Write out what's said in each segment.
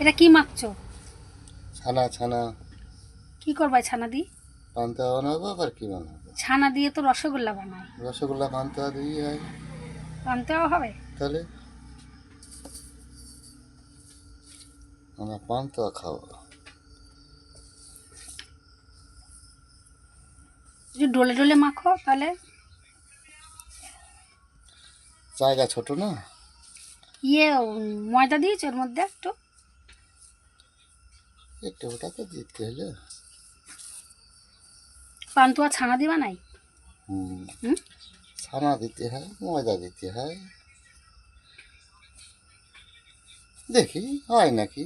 এটা কি মাখছো? ছানা ছানা কি করবা ছানা দিয়ে? পান্তা বানাবো আবার কি বানাবো? ছানা দিয়ে তো রসগোল্লা বানায়। রসগোল্লা পান্তা দিয়ে হয়। পান্তাও হবে? তাহলে আমরা পান্তা খাবো। একটু ডলে ডলে মাখো তাহলে। জায়গা ছোট না। ময়দা দিয়েছো ওর মধ্যে একটু? একটু ওটা তো দিতে হলো। পান্তুয়া ছানা দিবা নাই? হুম, হুম। ছানা দিতে হয়, ময়দা দিতে হয়। দেখি হয় নাকি।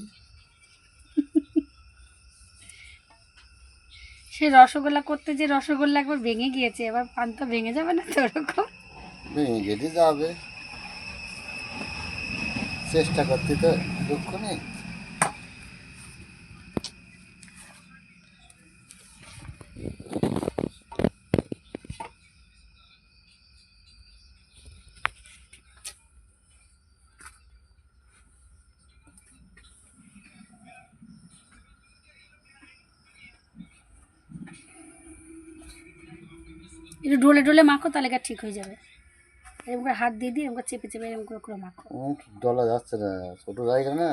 সে রসগোল্লা করতে যে রসগোল্লা একবার ভেঙে গিয়েছে, এবার পান্তা ভেঙে যাবে না তো ওরকম? ভেঙে যদি যাবে, চেষ্টা করতে তো দুঃখ নেই। একটু ডলে ডলে মাখো তাহলে গা ঠিক হয়ে যাবে। এরকম করে হাত দিয়ে দিয়ে এরকম করে চেপে চেপে এরকম করে করে মাখো। ডলা যাচ্ছে না, ছোট জায়গা না।